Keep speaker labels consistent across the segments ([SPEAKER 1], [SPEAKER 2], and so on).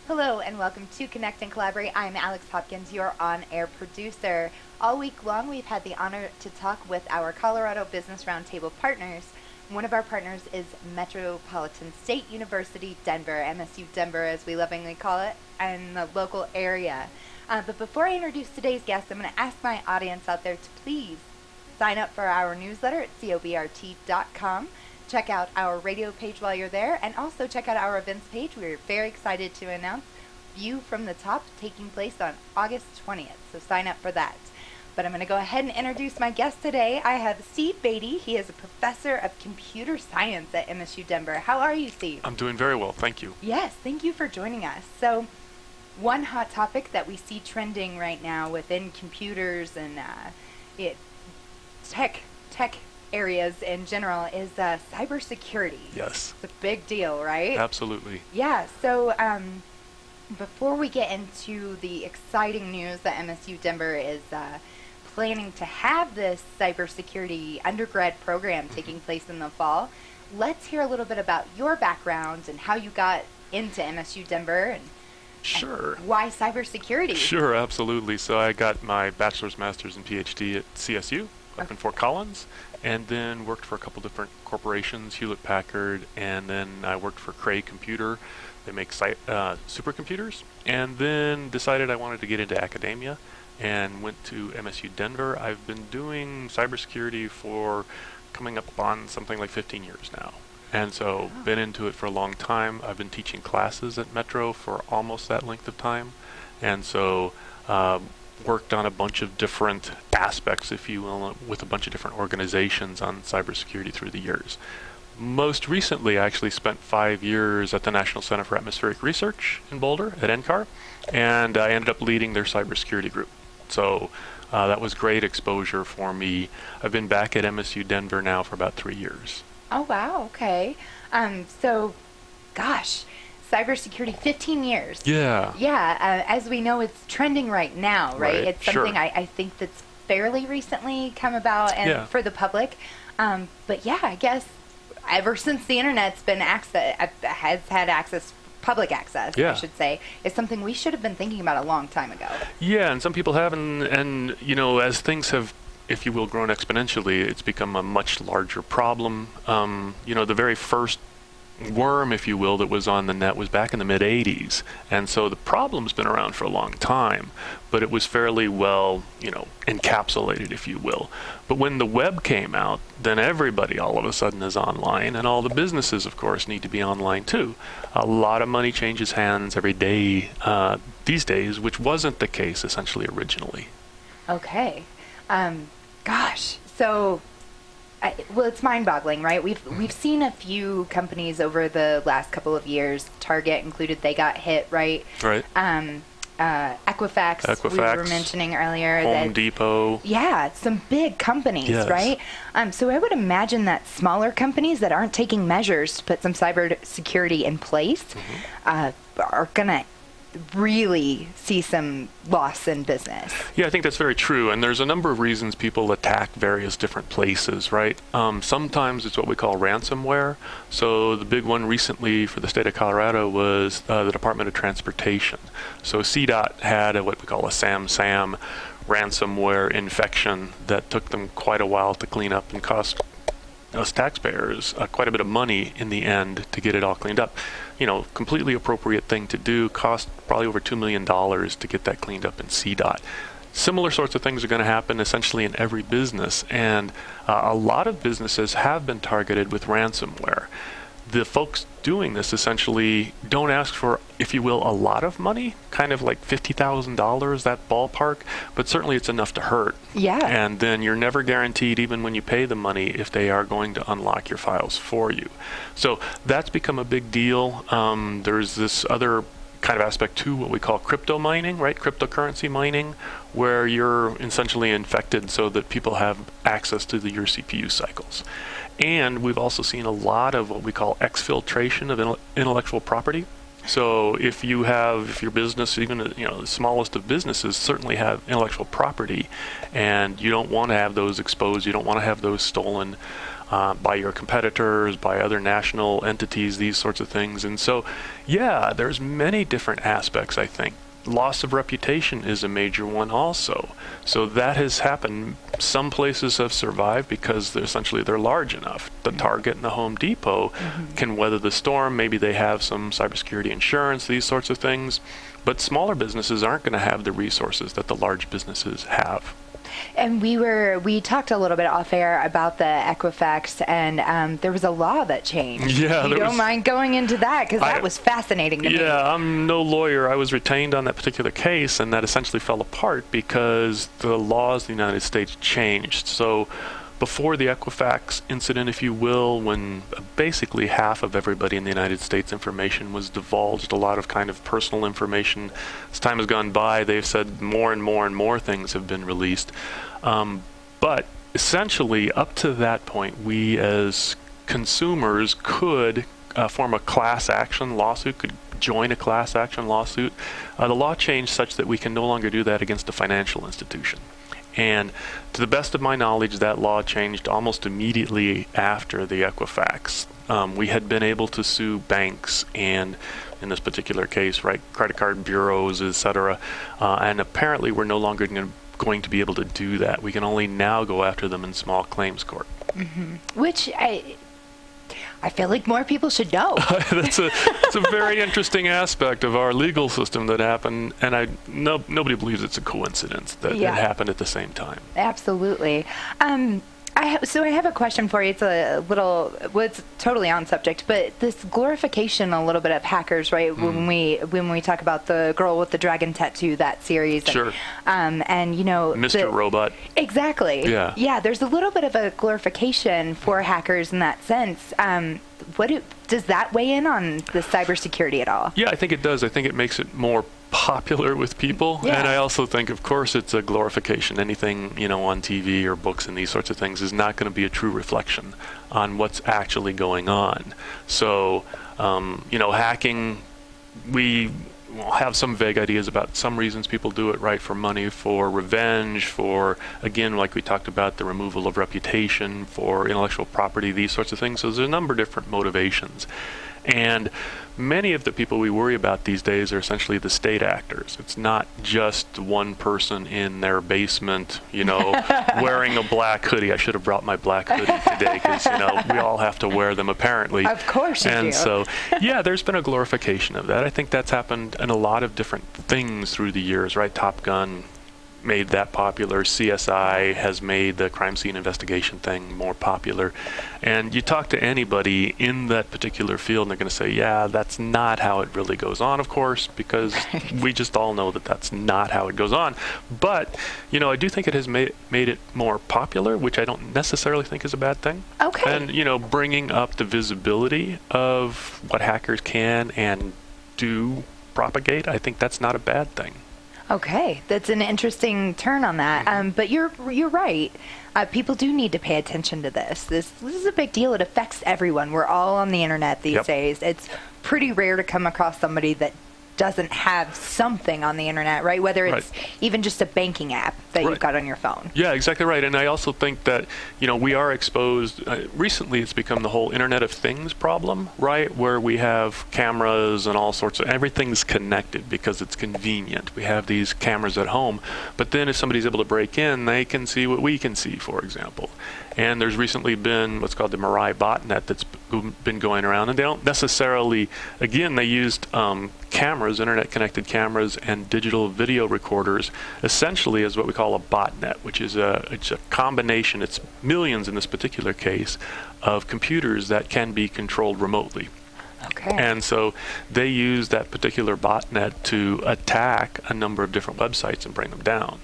[SPEAKER 1] Hello and welcome to Connect and Collaborate. I'm Alex Hopkins, your on-air producer. All week long we've had the honor to talk with our Colorado Business Roundtable partners. One of our partners is Metropolitan State University Denver, MSU Denver as we lovingly call it, and the local area. But before I introduce today's guest, I'm going to ask my audience out there to please sign up for our newsletter at cobrt.com. Check out our radio page while you're there, and also check out our events page. We're very excited to announce View from the Top taking place on August 20th, so sign up for that. But I'm going to go ahead and introduce my guest today. I have Steve Beaty. He is a professor of computer science at MSU Denver. How are you, Steve?
[SPEAKER 2] I'm doing very well, thank you.
[SPEAKER 1] Yes, thank you for joining us. So, one hot topic that we see trending right now within computers and tech areas in general is cybersecurity.
[SPEAKER 2] Yes.
[SPEAKER 1] It's a big deal, right?
[SPEAKER 2] Absolutely.
[SPEAKER 1] Yeah, so before we get into the exciting news that MSU Denver is planning to have this cybersecurity undergrad program taking place in the fall, let's hear a little bit about your background and how you got into MSU Denver and
[SPEAKER 2] Sure.
[SPEAKER 1] and why cybersecurity.
[SPEAKER 2] Sure, absolutely. So I got my bachelor's, master's, and PhD at CSU up in Fort Collins, and then worked for a couple different corporations, Hewlett-Packard, and then I worked for Cray Computer. They make supercomputers, and then decided I wanted to get into academia and went to MSU Denver. I've been doing cybersecurity for coming up on something like 15 years now. And so been into it for a long time. I've been teaching classes at Metro for almost that length of time. And so worked on a bunch of different aspects, if you will, with a bunch of different organizations on cybersecurity through the years. Most recently, I actually spent 5 years at the National Center for Atmospheric Research in Boulder at NCAR, and I ended up leading their cybersecurity group. So that was great exposure for me. I've been back at MSU Denver now for about 3 years.
[SPEAKER 1] Oh, wow, okay. So, gosh, cybersecurity, 15 years.
[SPEAKER 2] Yeah.
[SPEAKER 1] Yeah, as we know, it's trending right now, right? It's something
[SPEAKER 2] sure.
[SPEAKER 1] I think that's fairly recently come about and for the public. But yeah, I guess ever since the internet's been has had access, public access, I should say, is something we should have been thinking about a long time ago.
[SPEAKER 2] Yeah, and some people have, and you know, as things have, if you will, grown exponentially, it's become a much larger problem. You know, the very first worm, if you will, that was on the net was back in the mid-'80s, and so the problem's been around for a long time, but it was fairly well, you know, encapsulated, if you will. But when the web came out, then everybody all of a sudden is online, and all the businesses, of course, need to be online too. A lot of money changes hands every day these days, which wasn't the case essentially originally.
[SPEAKER 1] Okay. Gosh, so well, it's mind-boggling, right? We've seen a few companies over the last couple of years. Target included; they got hit, right?
[SPEAKER 2] Right.
[SPEAKER 1] Equifax, we were mentioning earlier.
[SPEAKER 2] Home Depot.
[SPEAKER 1] Yeah, some big companies,
[SPEAKER 2] Yes.
[SPEAKER 1] right? So I would imagine that smaller companies that aren't taking measures to put some cybersecurity in place are gonna really see some loss in business.
[SPEAKER 2] Yeah, I think that's very true, and there's a number of reasons people attack various different places, right? Sometimes it's what we call ransomware. So the big one recently for the state of Colorado was the Department of Transportation. So CDOT had what we call a SAM ransomware infection that took them quite a while to clean up and cost us taxpayers quite a bit of money in the end to get it all cleaned up. You know, completely appropriate thing to do, cost probably over $2 million to get that cleaned up in CDOT. Similar sorts of things are going to happen essentially in every business, and a lot of businesses have been targeted with ransomware. The folks doing this essentially don't ask for, if you will, a lot of money, kind of like $50,000, that ballpark, but certainly it's enough to hurt.
[SPEAKER 1] Yeah.
[SPEAKER 2] And then you're never guaranteed, even when you pay the money, if they are going to unlock your files for you. So that's become a big deal. There's this other kind of aspect to what we call crypto mining, right? Cryptocurrency mining, where you're essentially infected so that people have access to your CPU cycles. And we've also seen a lot of what we call exfiltration of intellectual property. So if your business, even the smallest of businesses, certainly have intellectual property, and you don't want to have those exposed, you don't want to have those stolen. by your competitors, by other national entities, these sorts of things. And so, yeah, there's many different aspects, I think. Loss of reputation is a major one also. So that has happened. Some places have survived because they're large enough. The Target and the Home Depot can weather the storm. Maybe they have some cybersecurity insurance, these sorts of things. But smaller businesses aren't going to have the resources that the large businesses have.
[SPEAKER 1] And we talked a little bit off air about the Equifax, and there was a law that changed.
[SPEAKER 2] Yeah,
[SPEAKER 1] you don't mind going into that, because that was fascinating to me.
[SPEAKER 2] Yeah, I'm no lawyer. I was retained on that particular case, and that essentially fell apart because the laws in the United States changed. So before the Equifax incident, if you will, when basically half of everybody in the United States information was divulged, a lot of kind of personal information. As time has gone by, they've said more and more and more things have been released. But essentially, up to that point, we as consumers could form a class action lawsuit, could join a class action lawsuit. The law changed such that we can no longer do that against a financial institution. And to the best of my knowledge, that law changed almost immediately after the Equifax. We had been able to sue banks and, in this particular case, right, credit card bureaus, etc. And apparently we're no longer going to be able to do that. We can only now go after them in small claims court.
[SPEAKER 1] Which I feel like more people should know.
[SPEAKER 2] It's a very interesting aspect of our legal system that happened, and nobody believes it's a coincidence that it happened at the same time.
[SPEAKER 1] Absolutely. So I have a question for you. It's it's totally on subject, but this glorification a little bit of hackers, right? When we talk about the girl with the dragon tattoo, that series.
[SPEAKER 2] Sure.
[SPEAKER 1] And you know,
[SPEAKER 2] Mr. Robot.
[SPEAKER 1] Exactly.
[SPEAKER 2] Yeah.
[SPEAKER 1] Yeah. There's a little bit of a glorification for hackers in that sense. Does that weigh in on the cybersecurity at all?
[SPEAKER 2] Yeah, I think it does. I think it makes it more popular with people, and I also think, of course, it's a glorification. Anything on TV or books and these sorts of things is not going to be a true reflection on what's actually going on. So, hacking, we have some vague ideas about some reasons people do it, right? For money, for revenge, for, again, like we talked about, the removal of reputation, for intellectual property, these sorts of things. So there's a number of different motivations. And many of the people we worry about these days are essentially the state actors. It's not just one person in their basement, wearing a black hoodie. I should have brought my black hoodie today because, we all have to wear them apparently.
[SPEAKER 1] Of course you do.
[SPEAKER 2] And so, yeah, there's been a glorification of that. I think that's happened in a lot of different things through the years, right? Top Gun made that popular. CSI has made the crime scene investigation thing more popular. And you talk to anybody in that particular field and they're going to say, yeah, that's not how it really goes on, of course, because we just all know that that's not how it goes on. But, I do think it has made it more popular, which I don't necessarily think is a bad thing.
[SPEAKER 1] Okay.
[SPEAKER 2] And, bringing up the visibility of what hackers can and do propagate, I think that's not a bad thing.
[SPEAKER 1] Okay, that's an interesting turn on that. But you're right. People do need to pay attention to this. This is a big deal. It affects everyone. We're all on the internet these days. It's pretty rare to come across somebody that doesn't have something on the internet, right? Whether it's even just a banking app that you've got on your phone.
[SPEAKER 2] Yeah, exactly right. And I also think that, we are exposed, recently it's become the whole Internet of Things problem, right? Where we have cameras and all sorts of, everything's connected because it's convenient. We have these cameras at home, but then if somebody's able to break in, they can see what we can see, for example. And there's recently been what's called the Mirai botnet that's been going around, and they don't necessarily, again, they used cameras, internet-connected cameras, and digital video recorders, essentially as what we call a botnet, which is it's a combination, it's millions in this particular case, of computers that can be controlled remotely.
[SPEAKER 1] Okay.
[SPEAKER 2] And so they use that particular botnet to attack a number of different websites and bring them down.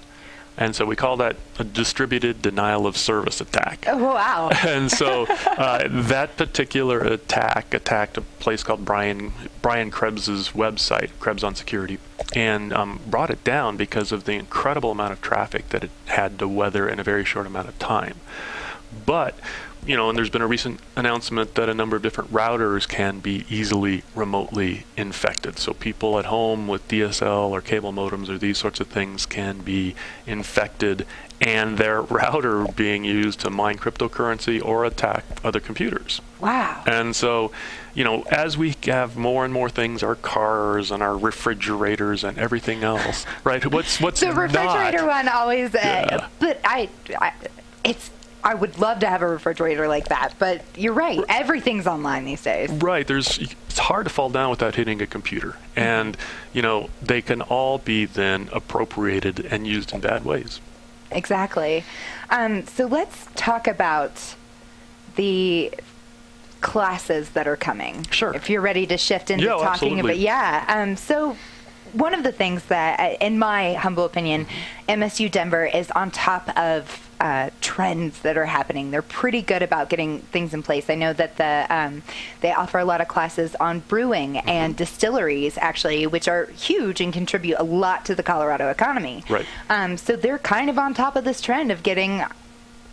[SPEAKER 2] And so we call that a distributed denial of service attack.
[SPEAKER 1] Oh, wow.
[SPEAKER 2] And so that particular attack attacked a place called Brian Krebs's website, Krebs on Security, and brought it down because of the incredible amount of traffic that it had to weather in a very short amount of time. But, and there's been a recent announcement that a number of different routers can be easily remotely infected. So people at home with DSL or cable modems or these sorts of things can be infected, and their router being used to mine cryptocurrency or attack other computers.
[SPEAKER 1] Wow.
[SPEAKER 2] And so, as we have more and more things, our cars and our refrigerators and everything else, right? What's
[SPEAKER 1] the refrigerator one always, but I would love to have a refrigerator like that, but you're right. Everything's online these days.
[SPEAKER 2] Right. It's hard to fall down without hitting a computer. And, they can all be then appropriated and used in bad ways.
[SPEAKER 1] Exactly. So let's talk about the classes that are coming.
[SPEAKER 2] Sure.
[SPEAKER 1] If you're ready to shift into talking
[SPEAKER 2] absolutely.
[SPEAKER 1] about, so one of the things that, in my humble opinion, MSU Denver is on top of trends that are happening. They're pretty good about getting things in place. I know that they offer a lot of classes on brewing and distilleries, actually, which are huge and contribute a lot to the Colorado economy.
[SPEAKER 2] Right.
[SPEAKER 1] So they're kind of on top of this trend of getting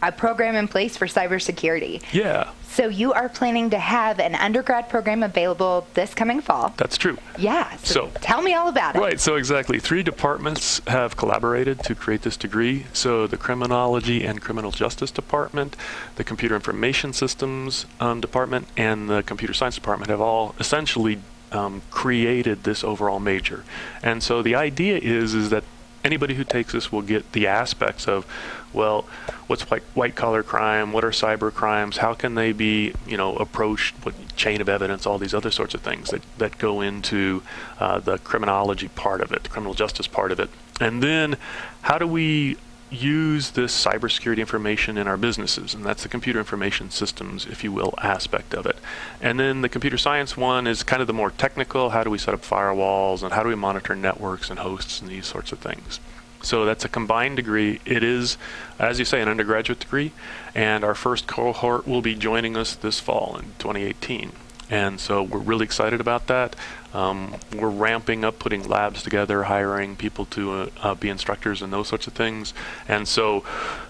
[SPEAKER 1] a program in place for cybersecurity.
[SPEAKER 2] Yeah.
[SPEAKER 1] So you are planning to have an undergrad program available this coming fall.
[SPEAKER 2] That's true.
[SPEAKER 1] Yeah. So tell me all about it.
[SPEAKER 2] Right. So exactly. 3 departments have collaborated to create this degree. So the Criminology and Criminal Justice Department, the Computer Information Systems Department, and the Computer Science Department have all essentially created this overall major. And so the idea is that anybody who takes this will get the aspects of, well, what's white-collar crime, what are cyber crimes, how can they be, approached, what chain of evidence, all these other sorts of things that go into the criminology part of it, the criminal justice part of it. And then how do we use this cybersecurity information in our businesses? And that's the computer information systems, if you will, aspect of it. And then the computer science one is kind of the more technical. How do we set up firewalls, and how do we monitor networks and hosts and these sorts of things? So that's a combined degree. It is, as you say, an undergraduate degree, and our first cohort will be joining us this fall in 2018. And so we're really excited about that. We're ramping up, putting labs together, hiring people to be instructors and those sorts of things. And so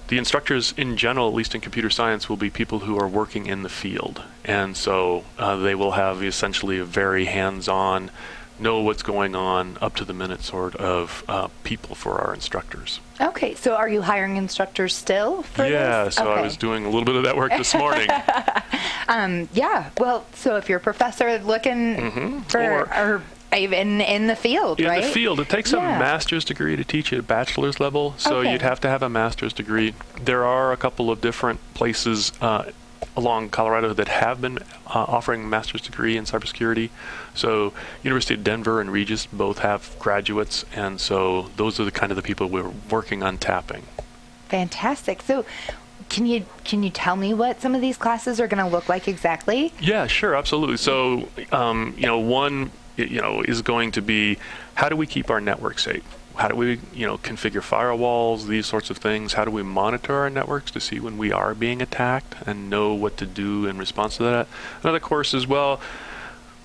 [SPEAKER 2] the instructors in general, at least in computer science, will be people who are working in the field. And so they will have essentially a very hands-on, know what's going on, up to the minute sort of people for our instructors.
[SPEAKER 1] Okay, so are you hiring instructors still for this?
[SPEAKER 2] So I was doing a little bit of that work this morning.
[SPEAKER 1] Well, so if you're a professor looking for, or even in the field, right?
[SPEAKER 2] In the field. It takes a master's degree to teach at a bachelor's level, so you'd have to have a master's degree. There are a couple of different places along Colorado that have been offering a master's degree in cybersecurity. So University of Denver and Regis both have graduates, and so those are the kind of the people we're working on tapping.
[SPEAKER 1] Fantastic. So can you tell me what some of these classes are going to look like exactly?
[SPEAKER 2] Yeah, sure, absolutely. So one is going to be, how do we keep our network safe? How do we, configure firewalls, these sorts of things? How do we monitor our networks to see when we are being attacked and know what to do in response to that? Another course as well,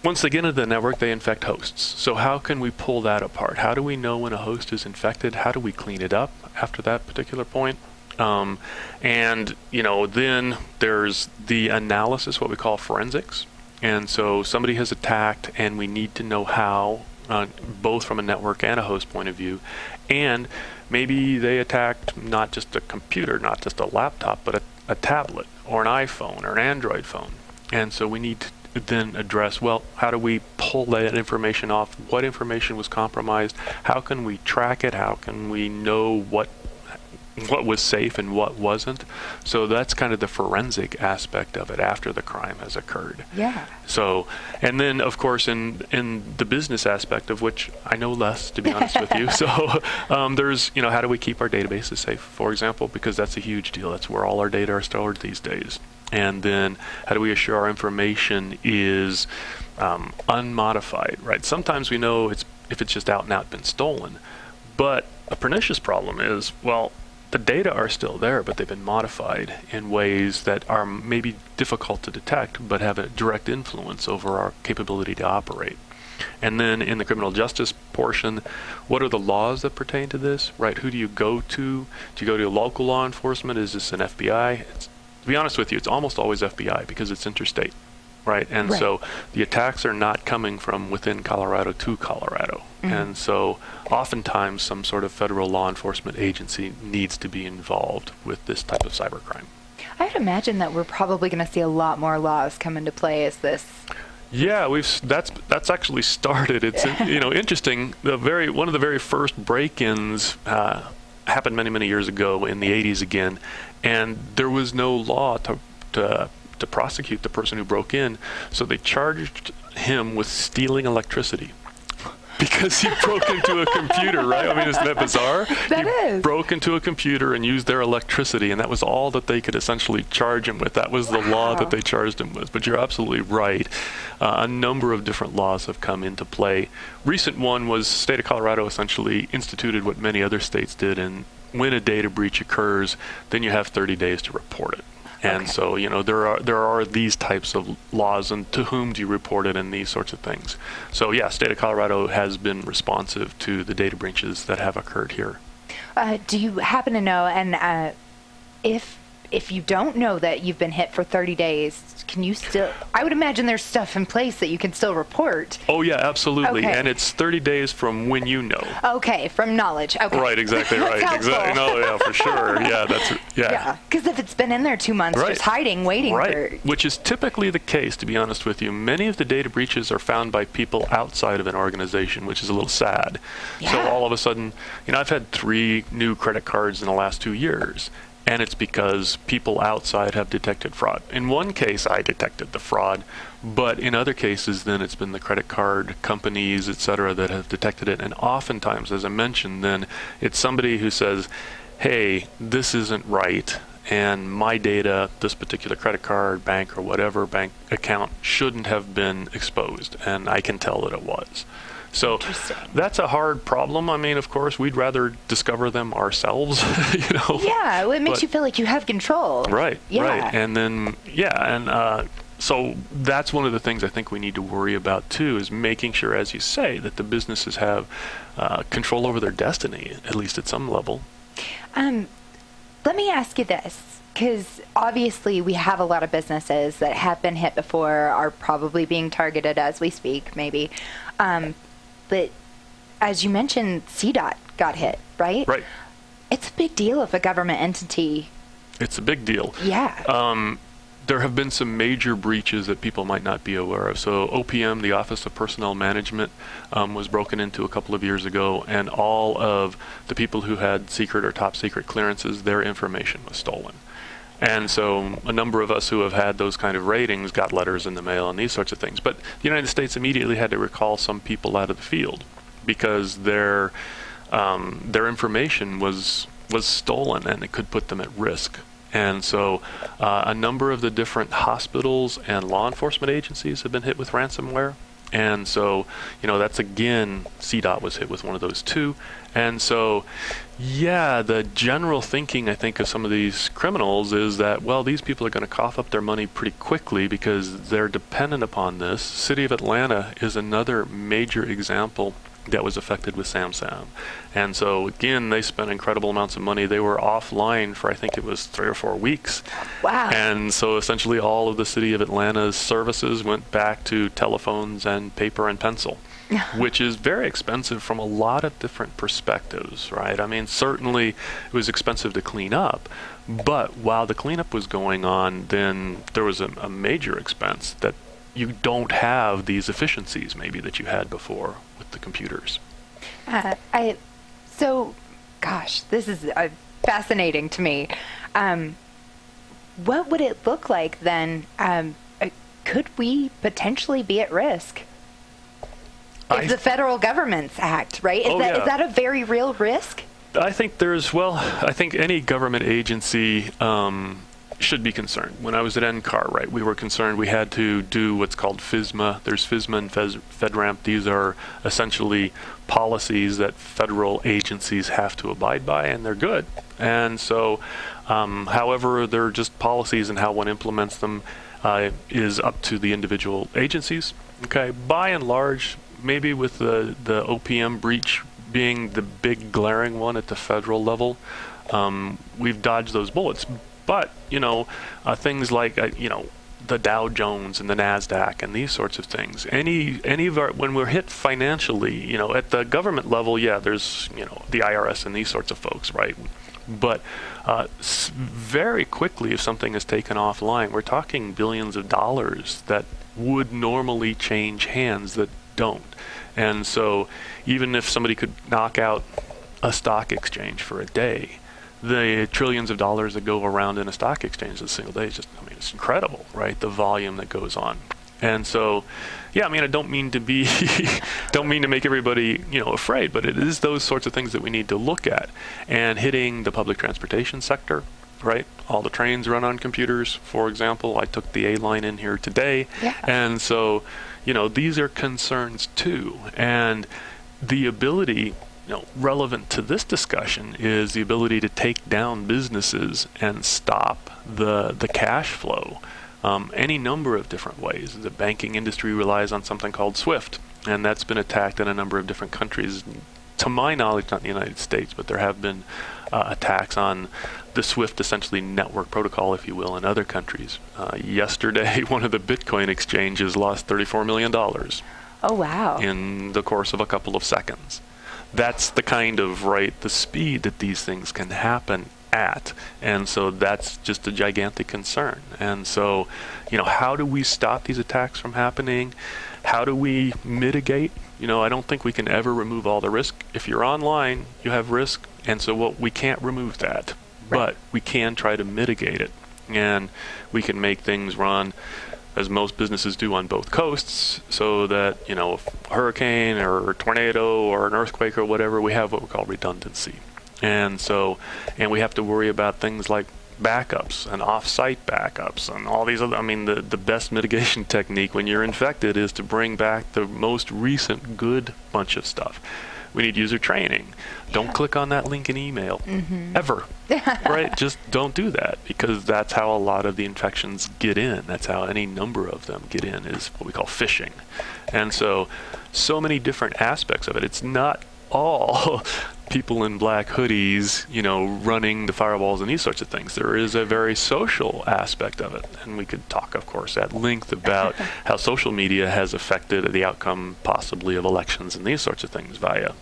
[SPEAKER 2] once they get into the network, they infect hosts. So how can we pull that apart? How do we know when a host is infected? How do we clean it up after that particular point? And then there's the analysis, what we call forensics. And so somebody has attacked, and we need to know how, both from a network and a host point of view. And maybe they attacked not just a computer, not just a laptop, but a tablet or an iPhone or an Android phone. And so we need to then address, well, how do we pull that information off? What information was compromised? How can we track it? How can we know what was safe and what wasn't? So that's kind of the forensic aspect of it after the crime has occurred.
[SPEAKER 1] Yeah.
[SPEAKER 2] So, and then of course in the business aspect, of which I know less, to be honest with you. So there's, how do we keep our databases safe, for example, because that's a huge deal. That's where all our data are stored these days. And then how do we assure our information is unmodified, right? Sometimes we know if it's just out and out been stolen, but a pernicious problem is, well, the data are still there, but they've been modified in ways that are maybe difficult to detect, but have a direct influence over our capability to operate. And then in the criminal justice portion, what are the laws that pertain to this, right? Who do you go to? Do you go to local law enforcement? Is this an FBI? be honest with you, it's almost always FBI because it's interstate, right? And
[SPEAKER 1] Right.
[SPEAKER 2] so the attacks are not coming from within Colorado to Colorado. And so oftentimes some sort of federal law enforcement agency needs to be involved with this type of cybercrime.
[SPEAKER 1] I would imagine that we're probably going to see a lot more laws come into play as this.
[SPEAKER 2] Yeah, that's actually started. It's interesting. One of the very first break-ins happened many years ago in the 80s again, and there was no law to prosecute the person who broke in, so they charged him with stealing electricity. Because he broke into a computer, right? I mean, isn't that bizarre?
[SPEAKER 1] That is.
[SPEAKER 2] Broke into a computer and used their electricity, and that was all that they could essentially charge him with. That was the law that they charged him with. But you're absolutely right. A number of different laws have come into play. Recent one was state of Colorado essentially instituted what many other states did, and when a data breach occurs, then you have 30 days to report it. And so, there are these types of laws, and to whom do you report it, and these sorts of things. So, yeah, state of Colorado has been responsive to the data breaches that have occurred here.
[SPEAKER 1] Do you happen to know, and if you don't know that you've been hit for 30 days, can you still, I would imagine there's stuff in place that you can still report.
[SPEAKER 2] Oh, yeah, absolutely.
[SPEAKER 1] Okay.
[SPEAKER 2] And it's 30 days from when you know.
[SPEAKER 1] Okay, from knowledge. Okay.
[SPEAKER 2] Right, exactly, right. Exactly. No, yeah, for sure. Yeah,
[SPEAKER 1] Yeah, because if it's been in there 2 months, just hiding, waiting for...
[SPEAKER 2] Which is typically the case, to be honest with you. Many of the data breaches are found by people outside of an organization, which is a little sad.
[SPEAKER 1] Yeah.
[SPEAKER 2] So all of a sudden, I've had 3 new credit cards in the last 2 years. And it's because people outside have detected fraud. In one case, I detected the fraud, but in other cases, then it's been the credit card companies, et cetera, that have detected it. And oftentimes, as I mentioned, then it's somebody who says, hey, this isn't right, and my data, this particular credit card, bank, or whatever bank account shouldn't have been exposed, and I can tell that it was. So that's a hard problem. I mean, of course, we'd rather discover them ourselves,
[SPEAKER 1] Yeah, well, it makes you feel like you have control.
[SPEAKER 2] Right,
[SPEAKER 1] yeah.
[SPEAKER 2] right. And then, so that's one of the things I think we need to worry about, too, is making sure, as you say, that the businesses have control over their destiny, at least at some level.
[SPEAKER 1] Let me ask you this, because obviously we have a lot of businesses that have been hit before, are probably being targeted as we speak, maybe. But as you mentioned, CDOT got hit, right?
[SPEAKER 2] Right.
[SPEAKER 1] It's a big deal if a government entity...
[SPEAKER 2] It's a big deal.
[SPEAKER 1] Yeah.
[SPEAKER 2] There have been some major breaches that people might not be aware of. So OPM, the Office of Personnel Management, was broken into a couple of years ago, and all of the people who had secret or top secret clearances, their information was stolen. And so a number of us who have had those kind of ratings got letters in the mail and these sorts of things. But the United States immediately had to recall some people out of the field because their information was stolen, and it could put them at risk. And so a number of the different hospitals and law enforcement agencies have been hit with ransomware. And so, that's again, CDOT was hit with one of those too. And so, yeah, the general thinking, I think, of some of these criminals is that, well, these people are going to cough up their money pretty quickly because they're dependent upon this. City of Atlanta is another major example that was affected with Samsung. And so, again, they spent incredible amounts of money. They were offline for, I think it was 3 or 4 weeks.
[SPEAKER 1] Wow.
[SPEAKER 2] And so, essentially, all of the City of Atlanta's services went back to telephones and paper and pencil, which is very expensive from a lot of different perspectives, right? I mean, certainly it was expensive to clean up, but while the cleanup was going on, then there was a major expense that you don't have these efficiencies maybe that you had before with the computers.
[SPEAKER 1] Gosh, this is fascinating to me. What would it look like then? Could we potentially be at risk? If the federal government's act, right? Is that a very real risk?
[SPEAKER 2] I think I think any government agency should be concerned. When I was at NCAR, right, we were concerned we had to do what's called FISMA. There's FISMA and FedRAMP. These are essentially policies that federal agencies have to abide by, and they're good. And so, however, they're just policies, and how one implements them is up to the individual agencies. Okay, by and large, maybe with the OPM breach being the big glaring one at the federal level, we've dodged those bullets. But, things like, the Dow Jones and the NASDAQ and these sorts of things. Any of our, when we're hit financially, at the government level, there's, the IRS and these sorts of folks, right? But very quickly, if something is taken offline, we're talking billions of dollars that would normally change hands that don't. And so even if somebody could knock out a stock exchange for a day, the trillions of dollars that go around in a stock exchange a single day is just, it's incredible, right? The volume that goes on. And so, I don't mean to be, don't mean to make everybody, afraid, but it is those sorts of things that we need to look at. And hitting the public transportation sector, right? All the trains run on computers, for example. I took the A line in here today.
[SPEAKER 1] Yeah.
[SPEAKER 2] And so, these are concerns too. And the ability, relevant to this discussion is the ability to take down businesses and stop the cash flow. Any number of different ways. The banking industry relies on something called SWIFT, and that's been attacked in a number of different countries. To my knowledge, not in the United States, but there have been attacks on the SWIFT, essentially network protocol, if you will, in other countries. Yesterday, one of the Bitcoin exchanges lost $34 million.
[SPEAKER 1] Oh, wow.
[SPEAKER 2] In the course of a couple of seconds. That's the kind of, the speed that these things can happen at. And so that's just a gigantic concern. And so, how do we stop these attacks from happening? How do we mitigate? I don't think we can ever remove all the risk. If you're online, you have risk. And so we can't remove that.
[SPEAKER 1] Right.
[SPEAKER 2] But we can try to mitigate it. And we can make things run as most businesses do on both coasts, so that, if a hurricane or a tornado or an earthquake or whatever, we have what we call redundancy. And so, we have to worry about things like backups and off-site backups and all these other, the best mitigation technique when you're infected is to bring back the most recent good bunch of stuff. We need user training. Don't click on that link in email, ever, right? Just don't do that, because that's how a lot of the infections get in. That's how any number of them get in, is what we call phishing. And so many different aspects of it. It's not all people in black hoodies, running the firewalls and these sorts of things. There is a very social aspect of it. And we could talk, of course, at length about how social media has affected the outcome possibly of elections and these sorts of things via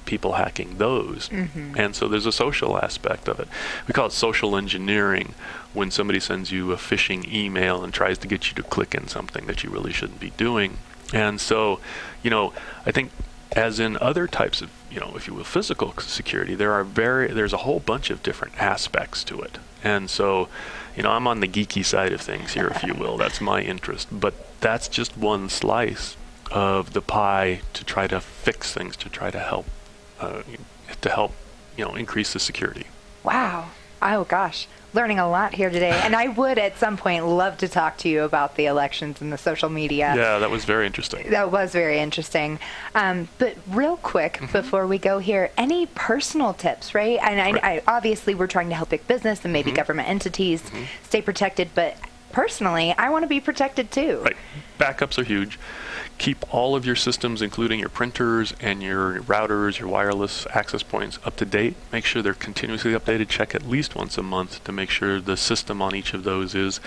[SPEAKER 2] people hacking those. And so there's a social aspect of it. We call it social engineering, when somebody sends you a phishing email and tries to get you to click in something that you really shouldn't be doing. And so, I think, as in other types of, if you will, physical security, there's a whole bunch of different aspects to it. And so, I'm on the geeky side of things here, if you will. That's my interest. But that's just one slice of the pie to try to fix things, to try to help, increase the security.
[SPEAKER 1] Wow. Oh, gosh. Learning a lot here today. And I would, at some point, love to talk to you about the elections and the social media.
[SPEAKER 2] Yeah, that was very interesting.
[SPEAKER 1] That was very interesting. But real quick, before we go here, any personal tips, right? And I obviously, we're trying to help big business and maybe government entities stay protected, but personally, I want to be protected too.
[SPEAKER 2] Right. Backups are huge. Keep all of your systems, including your printers and your routers, your wireless access points, up to date. Make sure they're continuously updated. Check at least once a month to make sure the system on each of those is.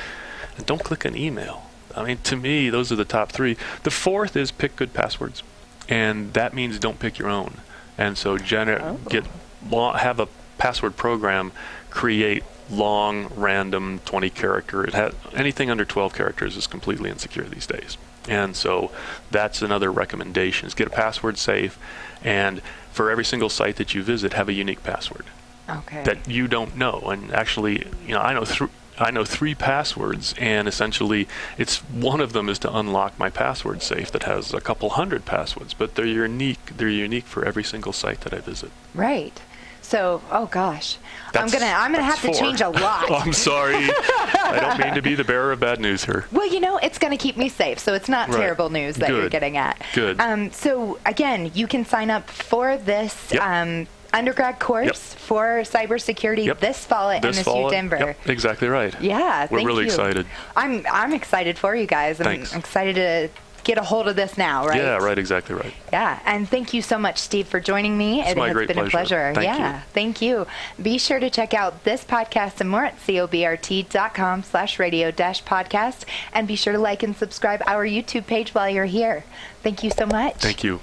[SPEAKER 2] And don't click an email. To me, those are the top three. The fourth is pick good passwords. And that means don't pick your own. And so have a password program create long, random 20 character. Anything under 12 characters is completely insecure these days. And so that's another recommendation, is get a password safe, and for every single site that you visit, have a unique password that you don't know. And actually, I know three passwords, and essentially it's one of them is to unlock my password safe that has a couple hundred passwords, but they're unique. They're unique for every single site that I visit.
[SPEAKER 1] Right. So, oh gosh, I'm gonna have to change a lot.
[SPEAKER 2] I'm sorry. I don't mean to be the bearer of bad news here.
[SPEAKER 1] Well, it's going to keep me safe, so it's not terrible news that you're getting at.
[SPEAKER 2] Good.
[SPEAKER 1] So again, you can sign up for this undergrad course for cybersecurity this fall at MSU Denver.
[SPEAKER 2] Yep, exactly right.
[SPEAKER 1] Yeah,
[SPEAKER 2] we're really excited.
[SPEAKER 1] I'm excited for you guys. I'm
[SPEAKER 2] Thanks.
[SPEAKER 1] excited to get a hold of this now, right?
[SPEAKER 2] Yeah, right, exactly right.
[SPEAKER 1] Yeah, and thank you so much, Steve, for joining me.
[SPEAKER 2] It's
[SPEAKER 1] it
[SPEAKER 2] my
[SPEAKER 1] has
[SPEAKER 2] great
[SPEAKER 1] been a pleasure.
[SPEAKER 2] Thank you.
[SPEAKER 1] Thank you. Be sure to check out this podcast and more at cobrt.com/radio-podcast, and be sure to like and subscribe our YouTube page while you're here. Thank you so much.
[SPEAKER 2] Thank you.